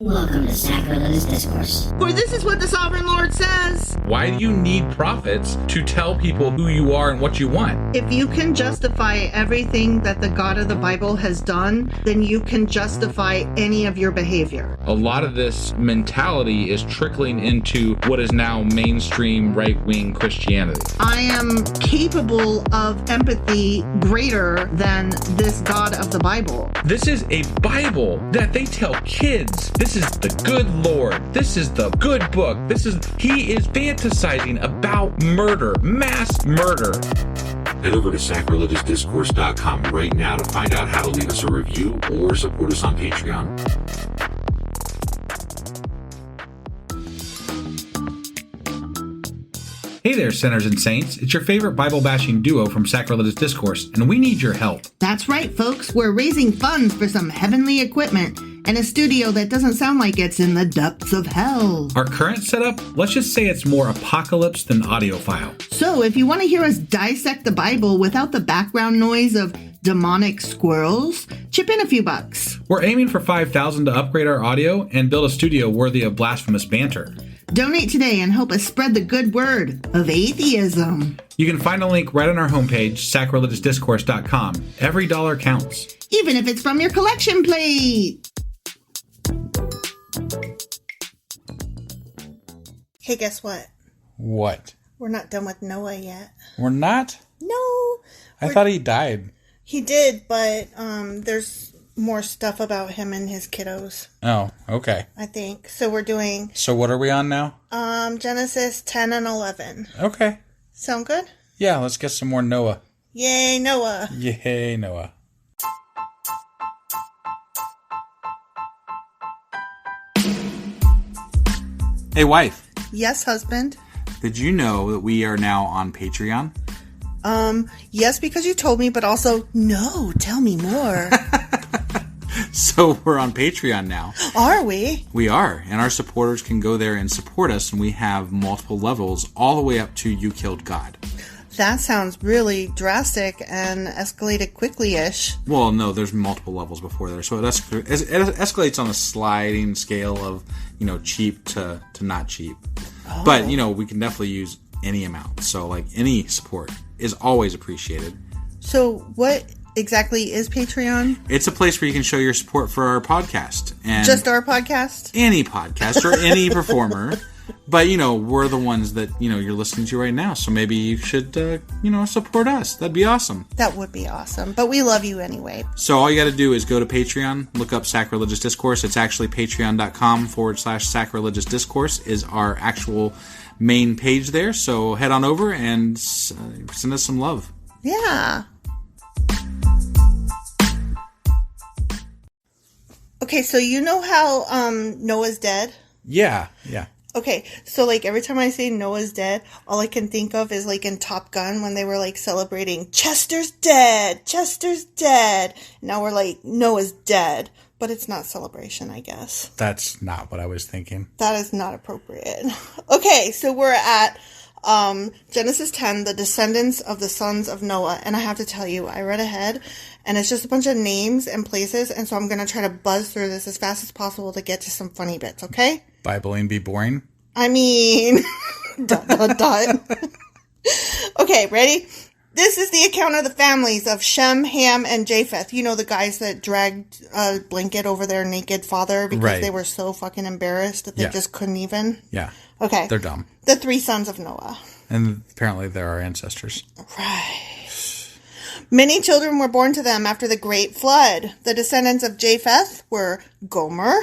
Welcome to Sacrilegious Discourse. For this is what the Sovereign Lord says. Why do you need prophets to tell people who you are and what you want? If you can justify everything that the God of the Bible has done, then you can justify any of your behavior. A lot of this mentality is trickling into what is now mainstream right-wing Christianity. I am capable of empathy greater than this God of the Bible. This is a Bible that they tell kids. This is the good Lord. This is the good book. He is fantasizing about murder, mass murder. Head over to sacrilegiousdiscourse.com right now to find out how to leave us a review or support us on Patreon. Hey there, sinners and saints. It's your favorite Bible-bashing duo from Sacrilegious Discourse, and we need your help. That's right, folks. We're raising funds for some heavenly equipment and a studio that doesn't sound like it's in the depths of hell. Our current setup, let's just say it's more apocalypse than audiophile. So if you want to hear us dissect the Bible without the background noise of demonic squirrels, chip in a few bucks. We're aiming for $5,000 to upgrade our audio and build a studio worthy of blasphemous banter. Donate today and help us spread the good word of atheism. You can find a link right on our homepage, sacrilegiousdiscourse.com. Every dollar counts. Even if it's from your collection plate. Hey, guess what? What? We're not done with Noah yet. We're not? No. I thought he died. He did, but there's more stuff about him and his kiddos. Oh, okay. I think. So we're doing... So what are we on now? Genesis 10 and 11. Okay. Sound good? Yeah, let's get some more Noah. Yay, Noah. Yay, Noah. Hey, wife. Yes, husband. Did you know that we are now on Patreon? Yes, because you told me, but also, no, tell me more. So we're on Patreon now. Are we? We are, and our supporters can go there and support us, and we have multiple levels all the way up to You Killed God. That sounds really drastic and escalated quickly-ish. Well, no, there's multiple levels before there, so it escalates on a sliding scale of, cheap to not cheap. Oh. But, we can definitely use any amount, so, any support is always appreciated. So what exactly is Patreon? It's a place where you can show your support for our podcast. And just our podcast? Any podcast or any performer. But, we're the ones that, you're listening to right now. So maybe you should, support us. That'd be awesome. That would be awesome. But we love you anyway. So all you got to do is go to Patreon, look up Sacrilegious Discourse. It's actually patreon.com/sacrilegious discourse is our actual main page there. So head on over and send us some love. Yeah. Okay, so you know how Noah's dead? Yeah. Okay, so every time I say Noah's dead, all I can think of is in Top Gun when they were celebrating Chester's dead. Now we're Noah's dead, but it's not celebration, I guess. That's not what I was thinking. That is not appropriate. Okay, so we're at Genesis 10, the descendants of the sons of Noah. And I have to tell you, I read ahead, and it's just a bunch of names and places, and so I'm going to try to buzz through this as fast as possible to get to some funny bits, okay? Bible and be boring? I mean... ... Okay, ready? This is the account of the families of Shem, Ham, and Japheth. You know, the guys that dragged a blanket over their naked father because they were so fucking embarrassed that they just couldn't even? Yeah. Okay. They're dumb. The three sons of Noah. And apparently they're our ancestors. Right. Many children were born to them after the great flood. The descendants of Japheth were Gomer,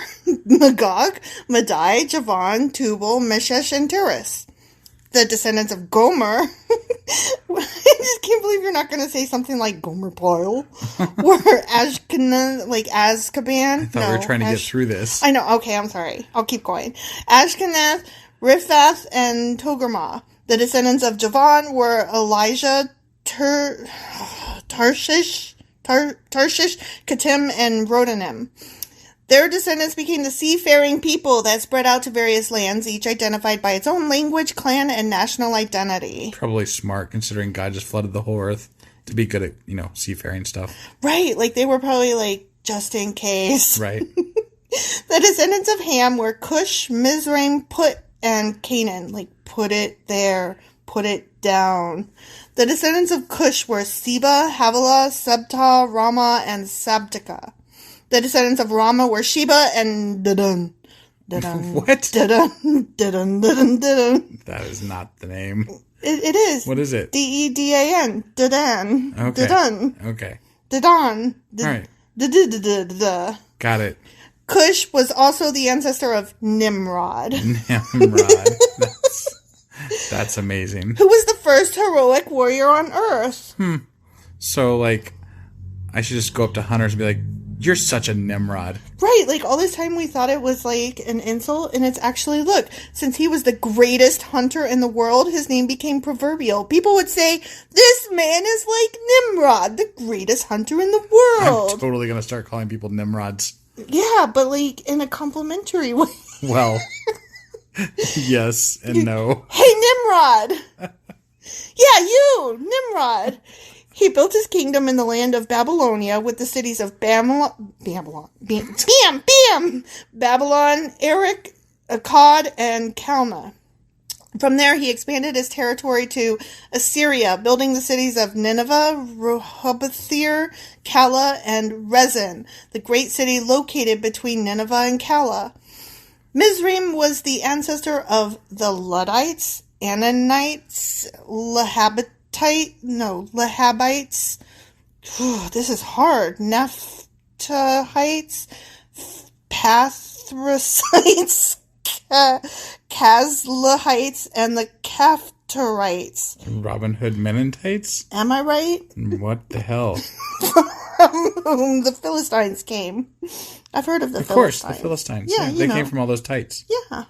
Magog, Madai, Javan, Tubal, Meshesh, and Tiras. The descendants of Gomer, I just can't believe you're not going to say something like Gomer Pyle, were Ashkenaz, Azkaban. I thought we were trying to get through this. I know, okay, I'm sorry. I'll keep going. Ashkenaz, Riphath, and Togarmah. The descendants of Javan were Elijah, Tarshish, Katim, and Rodanim. Their descendants became the seafaring people that spread out to various lands, each identified by its own language, clan, and national identity. Probably smart, considering God just flooded the whole earth to be good at, seafaring stuff. Right, they were probably just in case. Right. The descendants of Ham were Cush, Mizraim, Put, and Canaan. Like, put it there. Put it down. The descendants of Cush were Seba, Havilah, Sabta, Rama, and Sabtika. The descendants of Rama were Sheba and Dedan. Dedan. What? Dedan. Dedan. Dedan. Dedan. That is not the name. It is. What is it? Dedan. Dedan. Okay. Dedan. Okay. Dedan. All right. Da-da-da-da-da. Got it. Cush was also the ancestor of Nimrod, Nimrod. That's amazing. who was the first heroic warrior on Earth. So, like, I should just go up to hunters and be like, "You're such a Nimrod." Right, like all this time we thought it was like an insult, and it's actually, look, since he was the greatest hunter in the world, his name became proverbial. People would say, this man is like Nimrod, the greatest hunter in the world. I'm totally going to start calling people Nimrods. Yeah, but like in a complimentary way. Well, yes and no. Hey, Nimrod! Yeah, you, Nimrod! He built his kingdom in the land of Babylonia with the cities of Babylon, Erech, Akkad, and Calneh. From there, he expanded his territory to Assyria, building the cities of Nineveh, Rehoboth-ir, Calah, and Rezin, the great city located between Nineveh and Calah. Mizraim was the ancestor of the Luddites, Ananites, Lehabites. This is hard. Naphtahites, Pathrusites, Kazlahites, and the Caphtorites. Robin Hood Mennonites? Am I right? What the hell? From whom the Philistines came. I've heard of the Philistines. Of course, the Philistines. Yeah, They came from all those tights. Yeah.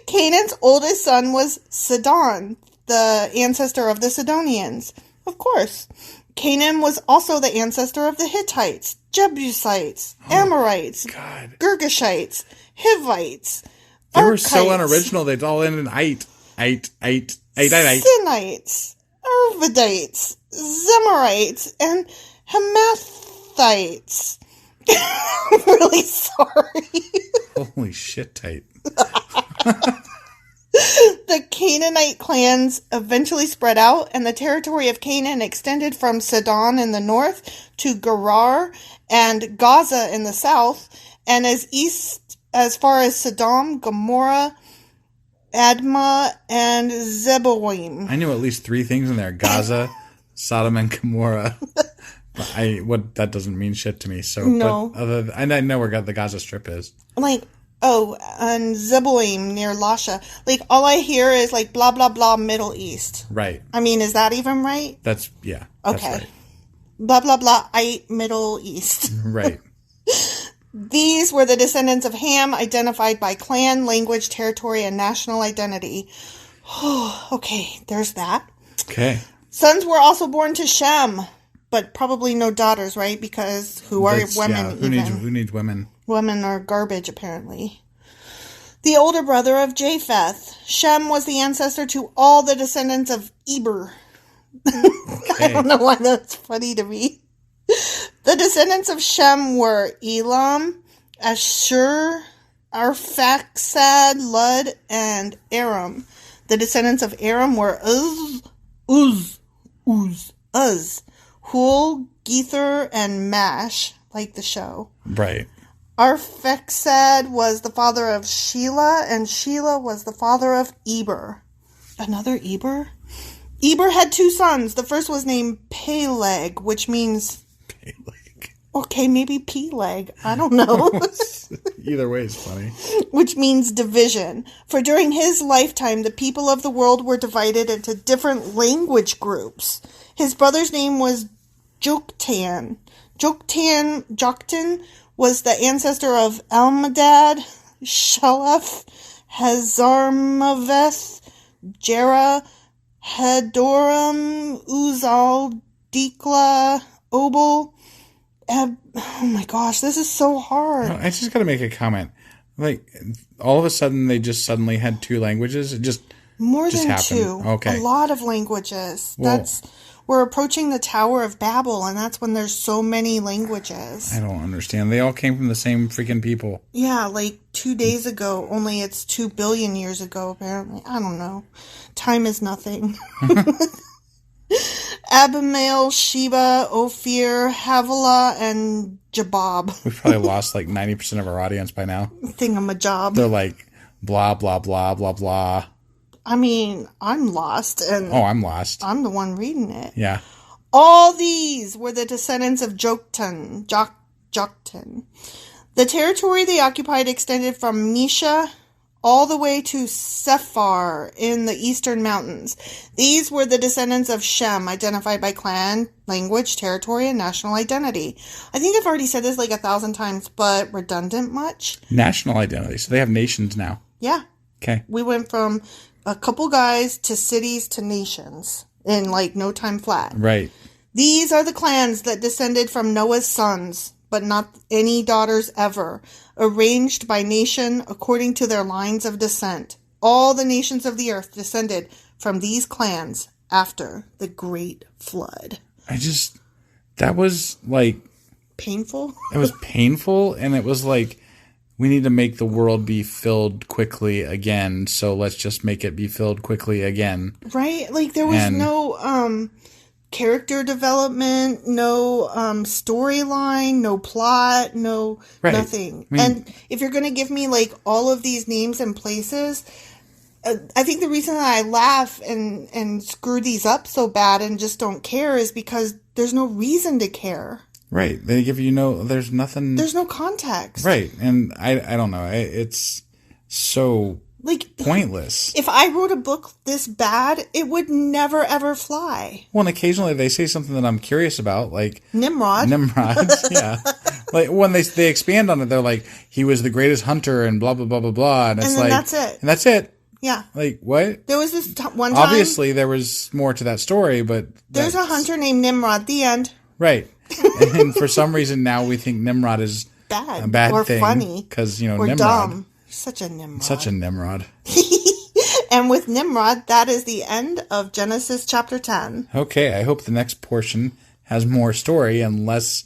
Canaan's oldest son was Sidon, the ancestor of the Sidonians. Of course. Canaan was also the ancestor of the Hittites, Jebusites, Amorites, Girgashites, Hivites, They were so Archites, unoriginal, they'd all end in ite. Sinites, Arvadites, Zemarites, and Hamathites. I'm really sorry. Holy shit, tight. The Canaanite clans eventually spread out, and the territory of Canaan extended from Sidon in the north to Gerar and Gaza in the south, and as east as far as Sodom, Gomorrah, Admah, and Zeboim. I knew at least 3 things in there. Gaza, Sodom, and Gomorrah. That doesn't mean shit to me. So, No. And I know where the Gaza Strip is. Like, and Zeboim near Lasha. Like, all I hear is like blah, blah, blah, Middle East. Right. I mean, is that even right? That's Okay. right. Blah, blah, blah, Middle East. Right. These were the descendants of Ham, identified by clan, language, territory, and national identity. Okay, there's that. Okay. Sons were also born to Shem, but probably no daughters, right? Because who are women who needs women? Women are garbage, apparently. The older brother of Japheth. Shem was the ancestor to all the descendants of Eber. I don't know why that's funny to me. The descendants of Shem were Elam, Ashur, Arphaxad, Lud, and Aram. The descendants of Aram were Uz, Hul, Gether, and Mash, like the show. Right. Arphaxad was the father of Shelah, and Shelah was the father of Eber. Another Eber? Eber had 2 sons. The first was named Peleg, which means... Peleg. Okay, maybe Peleg. I don't know. Either way is funny. Which means division. For during his lifetime, the people of the world were divided into different language groups. His brother's name was Joktan. Joktan was the ancestor of Almadad, Shalaf, Hazarmaveth, Jerah, Hadoram, Uzal, Dikla, Obal. Oh my gosh, this is so hard. I just got to make a comment. Like, all of a sudden, they just suddenly had 2 languages. It just More than happened. 2. Okay. A lot of languages. Well, That's we're approaching the Tower of Babel, and that's when there's so many languages. I don't understand. They all came from the same freaking people. Yeah, like 2 days ago, only it's 2 billion years ago, apparently. I don't know. Time is nothing. Abimael, Sheba, Ophir, Havilah, and Jabab. We've probably lost like 90% of our audience by now. Thingamajob. They're like, blah, blah, blah, blah, blah. I mean, I'm lost, and Oh, I'm lost. I'm the one reading it. Yeah. All these were the descendants of Joktan. The territory they occupied extended from Mesha all the way to Sephar in the eastern mountains. These were the descendants of Shem, identified by clan, language, territory, and national identity. I think I've already said this like 1,000 times, but redundant much? National identity. So they have nations now. Yeah. Okay. We went from a couple guys to cities to nations in like no time flat. Right. These are the clans that descended from Noah's sons, but not any daughters ever, arranged by nation according to their lines of descent. All the nations of the earth descended from these clans after the great flood. That was like... Painful? It was painful, and it was like, we need to make the world be filled quickly again, so let's just make it be filled quickly again. Right? Like, there was no character development, no storyline, no plot, nothing. I mean, and if you're going to give me, like, all of these names and places, I think the reason that I laugh and screw these up so bad and just don't care is because there's no reason to care. Right. They give you there's nothing. There's no context. Right. And I don't know. It's so like pointless. If I wrote a book this bad, it would never ever fly. Well, and occasionally they say something that I'm curious about, like Nimrod. Yeah. Like when they expand on it, they're like, he was the greatest hunter and blah, blah, blah, blah, blah. And it's then that's it. And that's it. Yeah. Like, what? There was this one time. Obviously, there was more to that story, but... There's a hunter named Nimrod. The end. Right. And for some reason now we think Nimrod is bad. A bad or thing. Funny. Because, or Nimrod. Dumb. Such a Nimrod. Such a Nimrod. And with Nimrod, that is the end of Genesis chapter 10. Okay, I hope the next portion has more story and less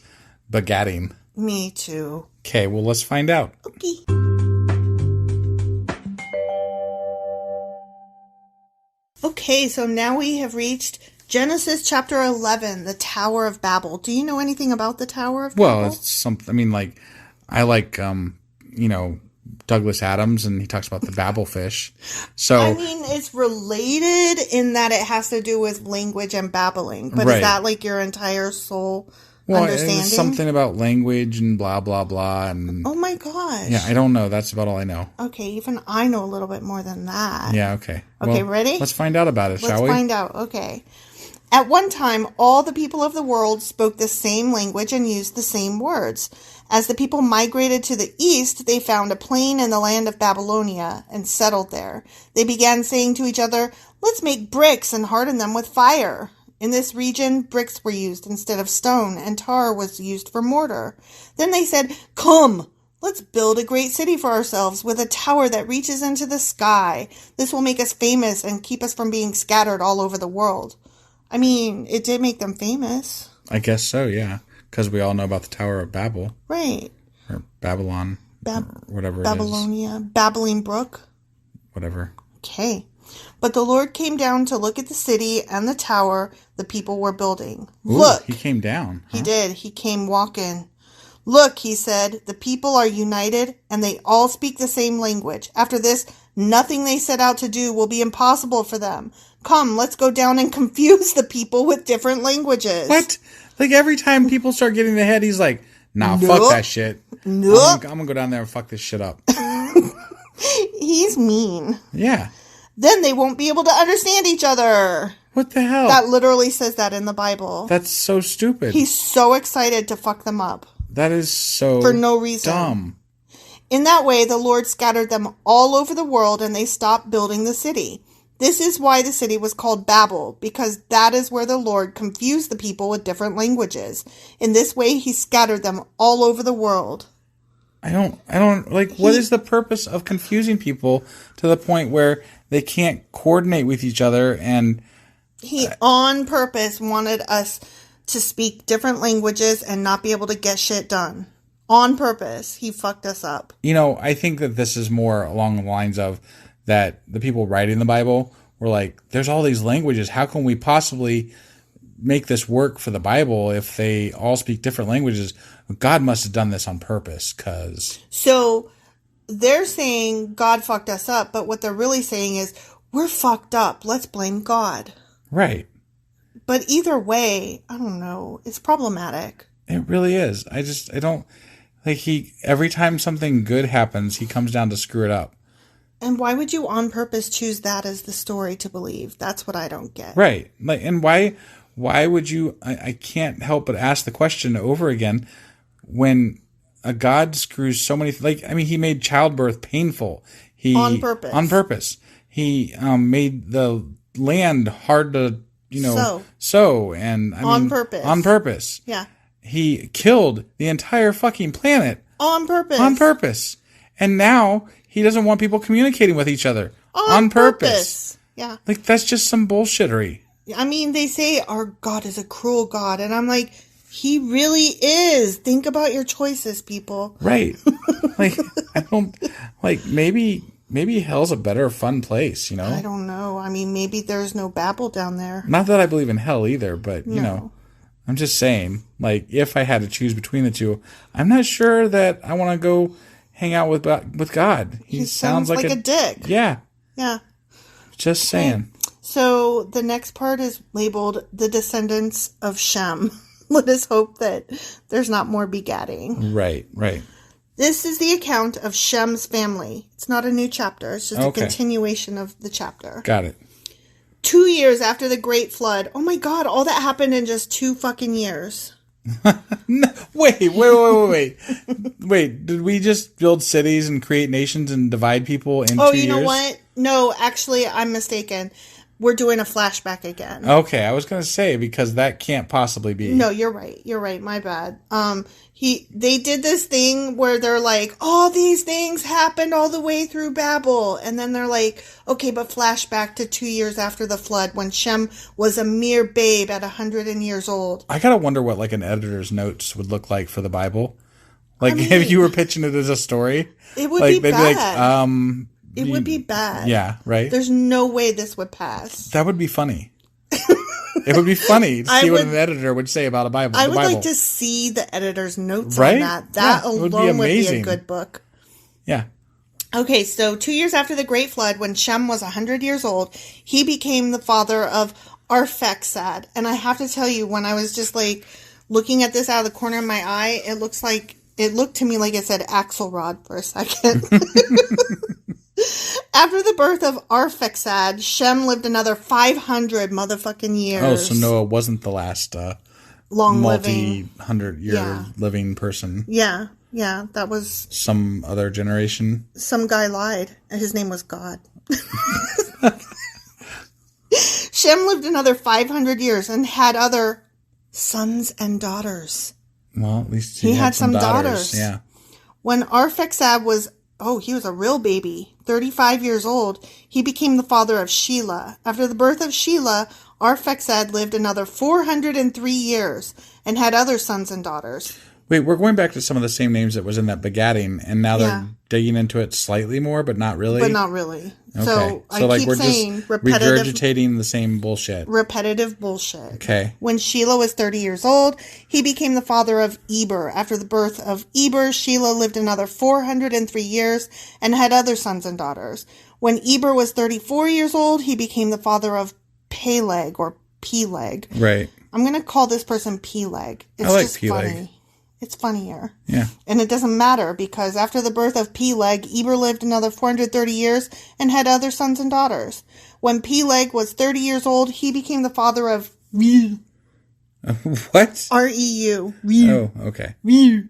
begatting. Me too. Okay, well, let's find out. Okay. Okay, so now we have reached Genesis chapter 11, the Tower of Babel. Do you know anything about the Tower of Babel? Well, it's something, I mean, like, I like, Douglas Adams, and he talks about the Babel fish. So I mean, it's related in that it has to do with language and babbling. But right. Is that like your entire soul understanding? It's something about language and blah, blah, blah. And oh my gosh. Yeah, I don't know. That's about all I know. Okay, even I know a little bit more than that. Yeah, okay. Okay, ready? Let's find out about it, shall we? Let's find out, okay. At one time, all the people of the world spoke the same language and used the same words. As the people migrated to the east, they found a plain in the land of Babylonia and settled there. They began saying to each other, "Let's make bricks and harden them with fire." In this region, bricks were used instead of stone, and tar was used for mortar. Then they said, "Come, let's build a great city for ourselves with a tower that reaches into the sky. This will make us famous and keep us from being scattered all over the world." I mean, it did make them famous. I guess so, yeah. Because we all know about the Tower of Babel. Right. Or Babylon. Or whatever Babylonia. Babbling Brook. Whatever. Okay. But the Lord came down to look at the city and the tower the people were building. Ooh, Look. He came down. Huh? He did. He came walking. "Look," he said, "the people are united and they all speak the same language. After this, nothing they set out to do will be impossible for them. Come, let's go down and confuse the people with different languages." What? Like every time people start getting the head, he's like, "Nah, Nope. fuck that shit. Nope. I'm gonna go down there and fuck this shit up." He's mean. Yeah. Then they won't be able to understand each other. What the hell? That literally says that in the Bible. That's so stupid. He's so excited to fuck them up. That is so for no reason. Dumb. In that way, the Lord scattered them all over the world and they stopped building the city. This is why the city was called Babel, because that is where the Lord confused the people with different languages. In this way, he scattered them all over the world. I don't, like, what is the purpose of confusing people to the point where they can't coordinate with each other and He on purpose wanted us to speak different languages and not be able to get shit done. On purpose. He fucked us up. I think that this is more along the lines of that the people writing the Bible were like, there's all these languages. How can we possibly make this work for the Bible if they all speak different languages? God must have done this on purpose because... So they're saying God fucked us up, but what they're really saying is we're fucked up. Let's blame God. Right. But either way, I don't know. It's problematic. It really is. I don't... every time something good happens, he comes down to screw it up. And why would you on purpose choose that as the story to believe? That's what I don't get. Right. And why would you... I can't help but ask the question over again when a God screws so many... he made childbirth painful. On purpose. On purpose. He made the land hard to, sow. And on purpose. On purpose. Yeah. He killed the entire fucking planet. On purpose. On purpose. And now he doesn't want people communicating with each other. On purpose. Yeah. That's just some bullshittery. They say our God is a cruel God. And I'm like, he really is. Think about your choices, people. Right. I don't... Maybe hell's a better fun place, I don't know. Maybe there's no Babel down there. Not that I believe in hell either, but, I'm just saying, if I had to choose between the two, I'm not sure that I want to go hang out with God. He sounds like a dick. Yeah. Yeah. Just saying. So the next part is labeled The Descendants of Shem. Let us hope that there's not more begatting. Right. This is the account of Shem's family. It's not a new chapter. It's just a continuation of the chapter. Got it. 2 years after the Great Flood. Oh my God, all that happened in just 2 fucking years. No, wait. Wait, did we just build cities and create nations and divide people in 2 years? Oh, you know what? No, actually, I'm mistaken. We're doing a flashback again. Okay, I was going to say, because that can't possibly be. No, you're right. My bad. They did this thing where they're like, all these things happened all the way through Babel. And then they're like, okay, but flashback to 2 years after the flood when Shem was a mere babe at 100 years old. I gotta wonder what an editor's notes would look like for the Bible. If you were pitching it as a story. It would be bad. It would be bad. Yeah, right? There's no way this would pass. That would be funny. It would be funny to see what an editor would say about a Bible. I would like to see the editor's notes on that. That alone would be a good book. Yeah. Okay, so 2 years after the Great Flood, when Shem was 100 years old, he became the father of Arphaxad. And I have to tell you, when I was just looking at this out of the corner of my eye, it looked to me like it said Axelrod for a second. After the birth of Arphaxad, Shem lived another 500 motherfucking years. Oh, so Noah wasn't the last multi-hundred-year living person. Yeah, that was... Some other generation? Some guy lied, and his name was God. Shem lived another 500 years and had other sons and daughters. Well, at least he had some daughters. Yeah. When Arphaxad was... he was a real baby. 35 years old, he became the father of Shelah. After the birth of Shelah, Arphaxad lived another 403 years and had other sons and daughters. Wait, we're going back to some of the same names that was in that begatting, and now they're digging into it slightly more, but not really? But not really. Okay. So I keep we're saying just regurgitating the same bullshit. Repetitive bullshit. Okay. When Shelah was 30 years old, he became the father of Eber. After the birth of Eber, Shelah lived another 403 years and had other sons and daughters. When Eber was 34 years old, he became the father of Peleg or Peleg. Right. I'm going to call this person Peleg. It's I like just Peleg. Funny. It's funnier. Yeah. And it doesn't matter because after the birth of Peleg, Eber lived another 430 years and had other sons and daughters. When Peleg was 30 years old, he became the father of Reu. What? R-E-U. Reu. Oh, okay. Reu.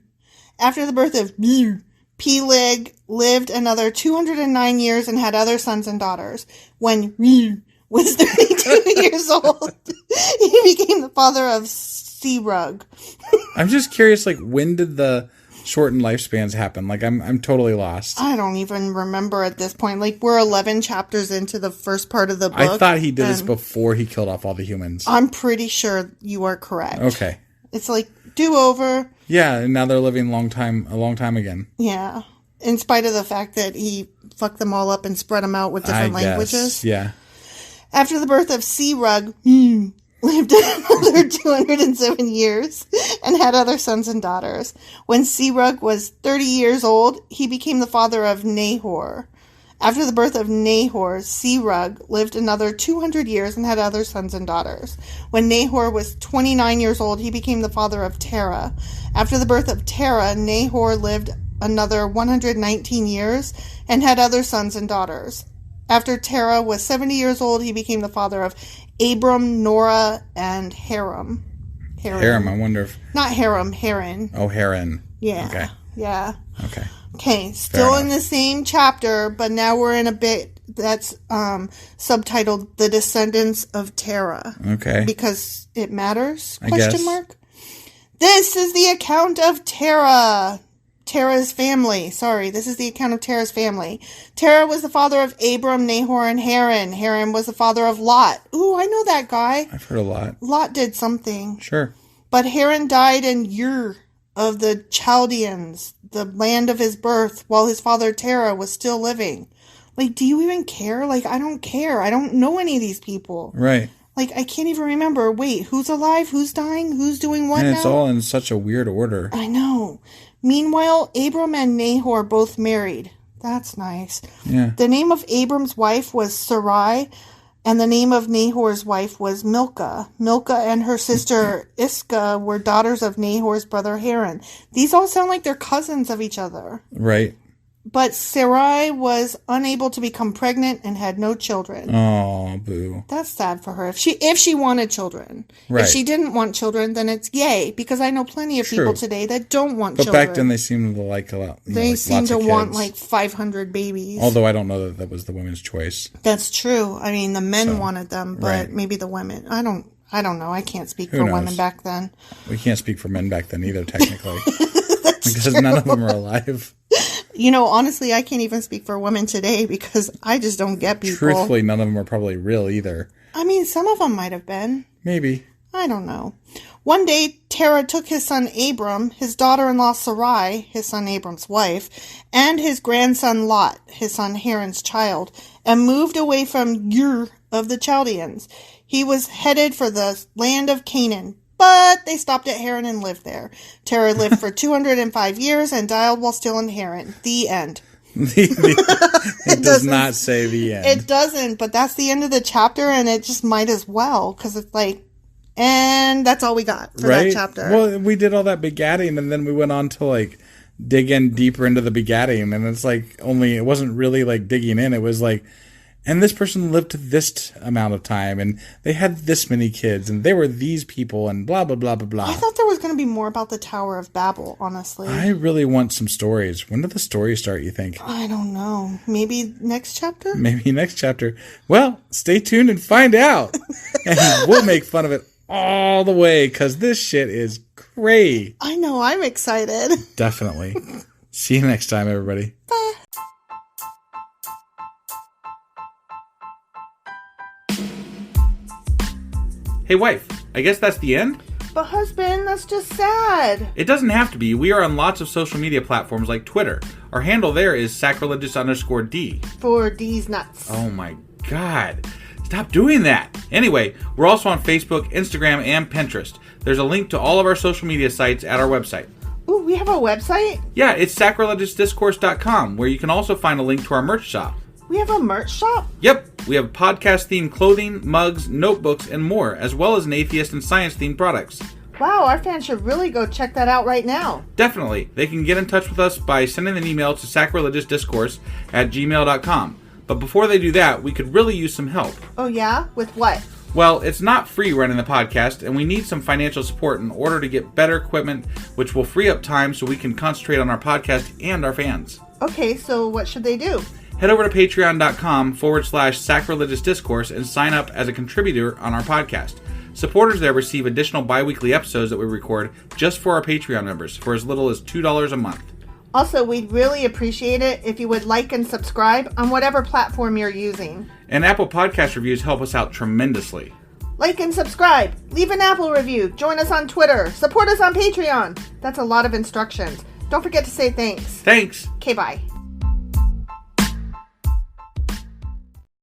After the birth of Reu, Peleg lived another 209 years and had other sons and daughters. When Reu was 32 years old, he became the father of Serug. I'm just curious, when did the shortened lifespans happen? Like, I'm totally lost. I don't even remember at this point. Like, we're 11 chapters into the first part of the book. I thought he did this before he killed off all the humans. I'm pretty sure you are correct. Okay. It's like, do-over. Yeah, and now they're living a long time again. Yeah. In spite of the fact that he fucked them all up and spread them out with different languages. Yeah. After the birth of Serug, lived another 207 years and had other sons and daughters. When Serug was 30 years old, he became the father of Nahor. After the birth of Nahor, Serug lived another 200 years and had other sons and daughters. When Nahor was 29 years old, he became the father of Terah. After the birth of Terah, Nahor lived another 119 years and had other sons and daughters. After Terah was 70 years old, he became the father of Abram, Norah, and Haran. Haran, I wonder if... Not Haran, Haran. Oh, Haran. Yeah. Okay. Yeah. Okay. Okay, still in the same chapter, but now we're in a bit that's subtitled The Descendants of Terah. Okay. Because it matters? I guess. Mark. This is the account of Terah. Terah's family. Sorry, this is the account of Terah's family. Terah was the father of Abram, Nahor, and Haran. Haran was the father of Lot. Ooh, I know that guy. I've heard a lot. Lot did something. Sure. But Haran died in Ur of the Chaldeans, the land of his birth, while his father Terah was still living. Like, do you even care? Like, I don't care. I don't know any of these people. Right. Like, I can't even remember. Wait, who's alive? Who's dying? Who's doing what now? And it's all in such a weird order. I know. Meanwhile, Abram and Nahor both married. That's nice. Yeah. The name of Abram's wife was Sarai, and the name of Nahor's wife was Milcah. Milcah and her sister Iscah were daughters of Nahor's brother Haran. These all sound like they're cousins of each other. Right. But Sarai was unable to become pregnant and had no children. Oh, boo. That's sad for her. If she wanted children. Right. If she didn't want children, then it's yay. Because I know plenty of people today that don't want children. But back then they seemed to like a lot. They like seem to lots of want kids. like 500 babies. Although I don't know that was the women's choice. That's true. I mean, the men wanted them, but maybe the women. I don't know. I can't speak for women back then. We can't speak for men back then either, technically. Because none of them are alive. You know, honestly, I can't even speak for women today because I just don't get people. Truthfully, none of them are probably real either. I mean, some of them might have been. Maybe. I don't know. One day, Terah took his son Abram, his daughter-in-law Sarai, his son Abram's wife, and his grandson Lot, his son Haran's child, and moved away from Ur of the Chaldeans. He was headed for the land of Canaan, but they stopped at Haran and lived there. Terah lived for 205 years and died while still in Haran. The end. It does not say the end. It doesn't, but that's the end of the chapter, and it just might as well, because it's like, and that's all we got for that chapter. Well, we did all that begatting, and then we went on to, like, dig in deeper into the begatting, and it's like, only, it wasn't really, like, digging in. It was like, and this person lived to this amount of time, and they had this many kids, and they were these people, and blah, blah, blah, blah, blah. I thought there was going to be more about the Tower of Babel, honestly. I really want some stories. When did the story start, you think? I don't know. Maybe next chapter? Maybe next chapter. Well, stay tuned and find out. And we'll make fun of it all the way, because this shit is great. I know. I'm excited. Definitely. See you next time, everybody. Bye. Hey, wife, I guess that's the end? But husband, that's just sad. It doesn't have to be. We are on lots of social media platforms like Twitter. Our handle there is sacrilegious_D. For D's nuts. Oh my God. Stop doing that. Anyway, we're also on Facebook, Instagram, and Pinterest. There's a link to all of our social media sites at our website. Ooh, we have a website? Yeah, it's sacrilegiousdiscourse.com, where you can also find a link to our merch shop. We have a merch shop? Yep, we have podcast-themed clothing, mugs, notebooks, and more, as well as an atheist and science-themed products. Wow, our fans should really go check that out right now. Definitely. They can get in touch with us by sending an email to sacrilegiousdiscourse@gmail.com. But before they do that, we could really use some help. Oh yeah? With what? Well, it's not free running the podcast, and we need some financial support in order to get better equipment, which will free up time so we can concentrate on our podcast and our fans. Okay, so what should they do? Head over to patreon.com/sacrilegiousdiscourse and sign up as a contributor on our podcast. Supporters there receive additional bi-weekly episodes that we record just for our Patreon members for as little as $2 a month. Also, we'd really appreciate it if you would like and subscribe on whatever platform you're using. And Apple Podcast reviews help us out tremendously. Like and subscribe. Leave an Apple review. Join us on Twitter. Support us on Patreon. That's a lot of instructions. Don't forget to say thanks. Thanks. Okay, bye.